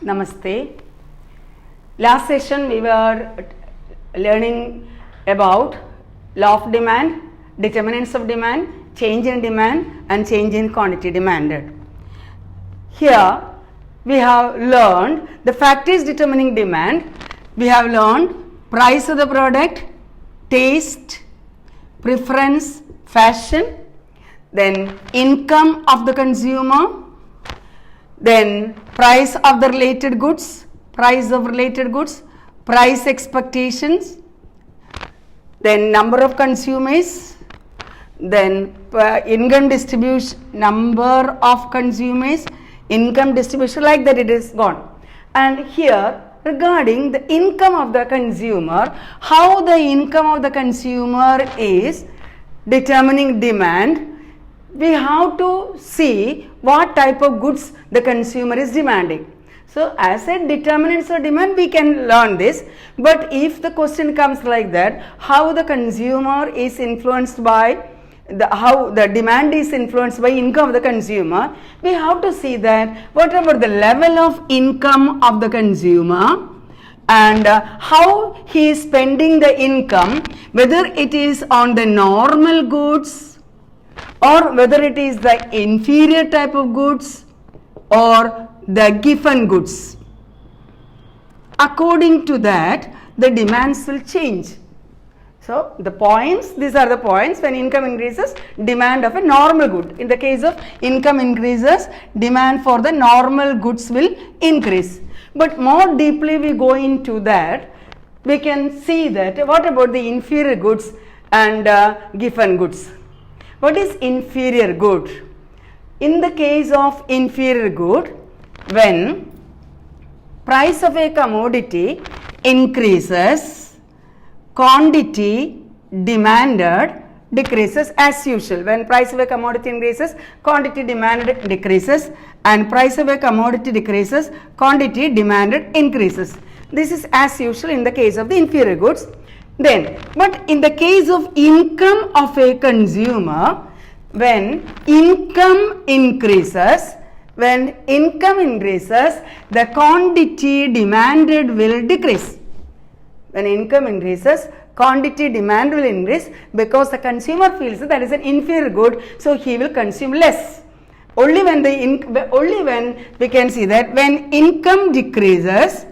Namaste. Last session we were learning about law of demand, determinants of demand, change in demand and change in quantity demanded. Here we have learned the factors determining demand. We have learned price of the product, taste, preference, fashion, then income of the consumer, then price of the related goods, price expectations, then number of consumers, then income distribution, number of consumers, income distribution, like that it is gone. And here regarding the income of the consumer, how the income of the consumer is determining demand, we have to see what type of goods the consumer is demanding. So as a determinants of demand we can learn this, but if the question comes like that, how the consumer is influenced by how the demand is influenced by income of the consumer, we have to see that whatever the level of income of the consumer and how he is spending the income, whether it is on the normal goods or whether it is the inferior type of goods or the GIFFEN goods. According to that, the demands will change. So the points, these are the points. When income increases, demand of a normal good. In the case of income increases, demand for the normal goods will increase. But more deeply we go into that, we can see that what about the inferior goods and GIFFEN goods. What is inferior good? In the case of inferior good, when price of a commodity increases, quantity demanded decreases as usual. When price of a commodity increases, quantity demanded decreases, and price of a commodity decreases, quantity demanded increases. This is as usual in the case of the inferior goods. Then, but in the case of income of a consumer, when income increases, the quantity demanded will decrease. When income increases, quantity demand will increase because the consumer feels that is an inferior good, so he will consume less. Only when we can see that when income decreases,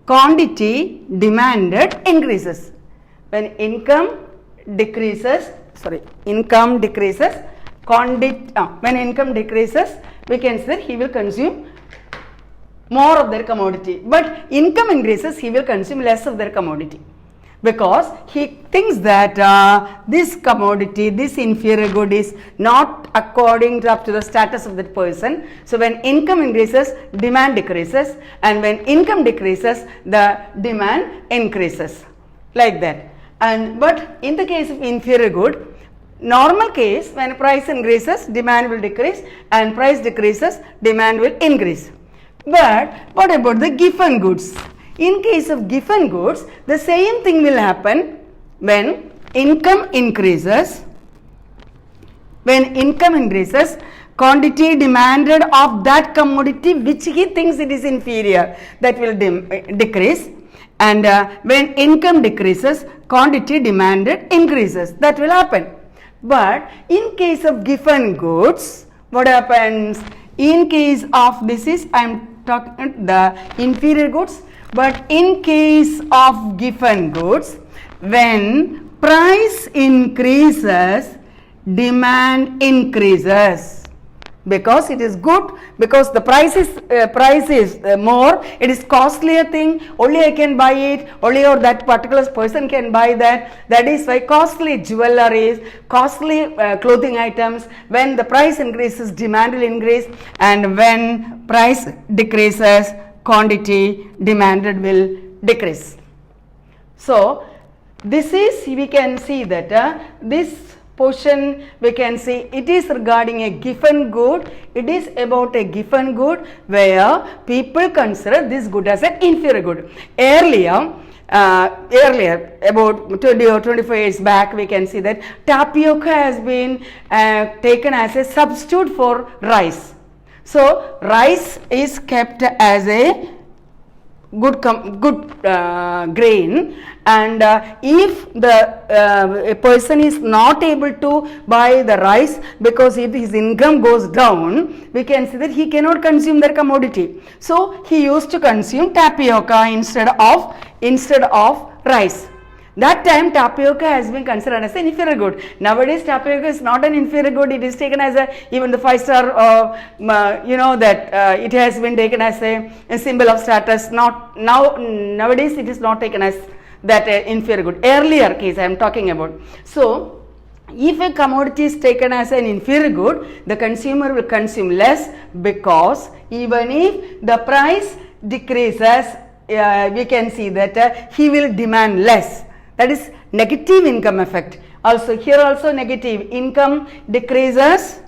quantity demanded increases. When income decreases, when income decreases, we can say that he will consume more of their commodity. But income increases, he will consume less of their commodity because he thinks that this commodity, this inferior good is not according up to the status of that person. So when income increases, demand decreases, and when income decreases, the demand increases, like that. But in the case of inferior good, normal case, when price increases, demand will decrease, and price decreases, demand will increase. But what about the GIFFEN goods? In case of GIFFEN goods, the same thing will happen when income increases. When income increases, quantity demanded of that commodity which he thinks it is inferior, that will decrease. And when income decreases, quantity demanded increases. That will happen. But in case of GIFFEN goods, what happens? In case of this is, I am talking the inferior goods, but in case of GIFFEN goods, when price increases, demand increases. Because it is good, because the price is more, it is costlier thing, only I can buy it, only or that particular person can buy that. That is why costly jewelries, costly clothing items, when the price increases, demand will increase, and when price decreases, quantity demanded will decrease. So this is, we can see that this portion we can see it is regarding a GIFFEN good. It is about a GIFFEN good where people consider this good as an inferior good. Earlier about 20 or 25 years back, we can see that tapioca has been taken as a substitute for rice. So rice is kept as a good grain, and if a person is not able to buy the rice because if his income goes down, we can see that he cannot consume their commodity. So he used to consume tapioca instead of rice. That time tapioca has been considered as an inferior good. Nowadays tapioca is not an inferior good. It is taken as even the 5-star, it has been taken as a symbol of status. Nowadays it is not taken as that inferior good. Earlier case I am talking about. So if a commodity is taken as an inferior good, the consumer will consume less, because even if the price decreases, we can see that he will demand less. That is negative income effect. Also here also negative income decreases.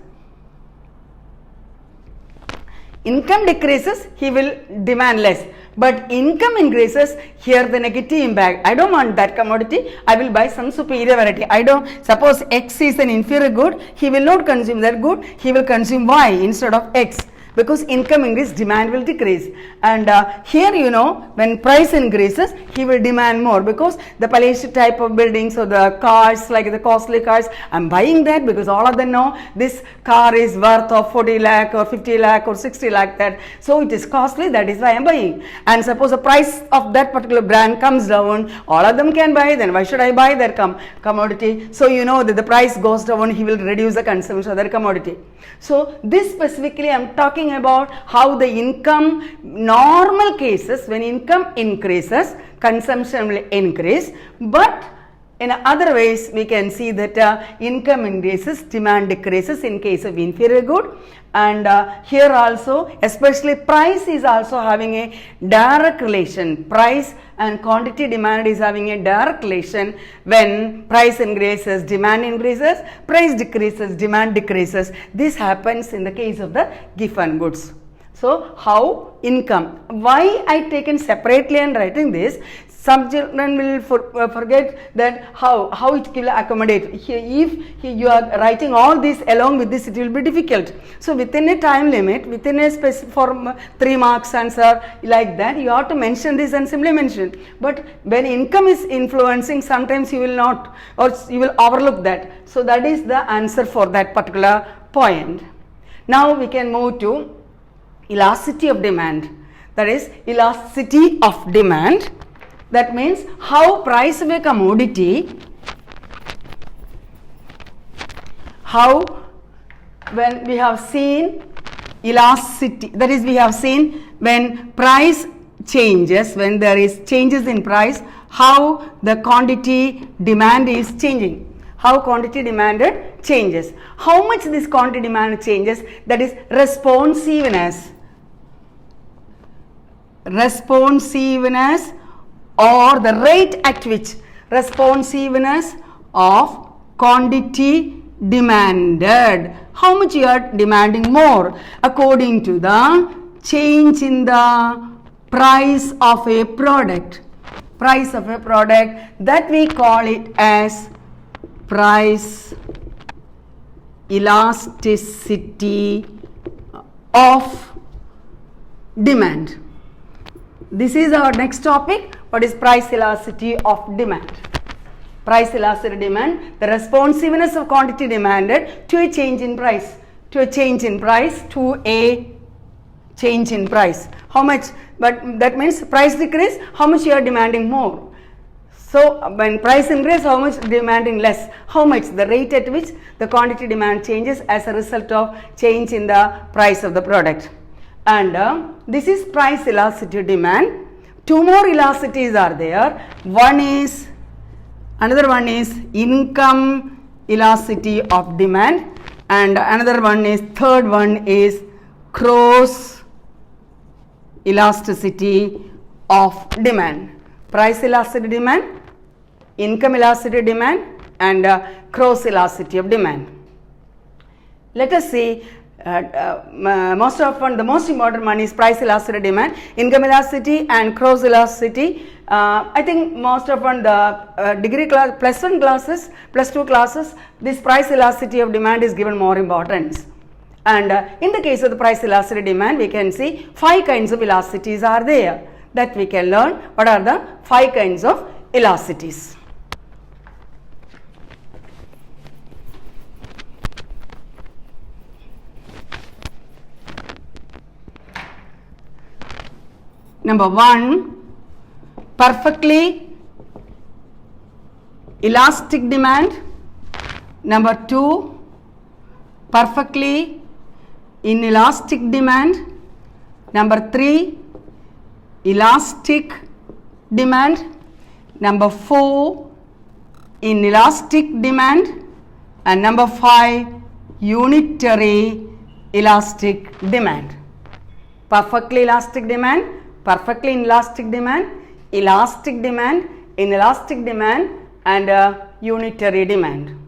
Income decreases, he will demand less. But income increases, here the negative impact. I don't want that commodity, I will buy some superior variety. Suppose X is an inferior good, he will not consume that good, he will consume Y instead of X. Because income increases, demand will decrease. And here when price increases, he will demand more, because the palatial type of buildings or the cars, like the costly cars, I am buying that because all of them know this car is worth of 40 lakh or 50 lakh or 60 lakh that. So it is costly, that is why I am buying. And suppose the price of that particular brand comes down, all of them can buy, then why should I buy their commodity? So that the price goes down, he will reduce the consumption of their commodity. So this specifically I am talking about how the income, normal cases, when income increases, consumption will increase, but in other ways we can see that income increases, demand decreases in case of inferior good. And here also, especially price is also having a direct relation. Price and quantity demand is having a direct relation. When price increases, demand increases, price decreases, demand decreases. This happens in the case of the GIFFEN goods. So how income, why I taken separately and writing this, some children will forget that how it will accommodate. If you are writing all this along with this, it will be difficult. So within a time limit, within a specific form, 3 marks answer like that, you have to mention this and simply mention. But when income is influencing, sometimes you will not, or you will overlook that. So that is the answer for that particular point. Now we can move to elasticity of demand. That is elasticity of demand. That means how price of a commodity, when we have seen elasticity, that is we have seen when price changes, when there is changes in price, how the quantity demand is changing. How quantity demanded changes. How much this quantity demand changes, that is responsiveness. Responsiveness, or the rate at which responsiveness of quantity demanded. How much you are demanding more according to the change in the price of a product. Price of a product, that we call it as price elasticity of demand. This is our next topic. What is price elasticity of demand? Price elasticity of demand, the responsiveness of quantity demanded to a change in price. To a change in price, to a change in price. How much? But that means price decrease, how much you are demanding more. So when price increase, how much demanding less? How much? The rate at which the quantity demand changes as a result of change in the price of the product. And this is price elasticity of demand. 2 more elasticities are there. Another one is income elasticity of demand, and another one is, third one is cross elasticity of demand. Price elasticity of demand, income elasticity of demand, and cross elasticity of demand. Let us see. Most often the most important one is price elasticity demand, income elasticity and cross elasticity. I think most often the degree class, +1 classes, +2 classes, this price elasticity of demand is given more importance. And in the case of the price elasticity demand, we can see 5 kinds of elasticities are there that we can learn. What are the 5 kinds of elasticities? Number 1, perfectly elastic demand. Number 2, perfectly inelastic demand. Number 3, elastic demand. Number 4, inelastic demand. And number 5, unitary elastic demand. Perfectly elastic demand, perfectly inelastic demand, elastic demand, inelastic demand, and unitary demand.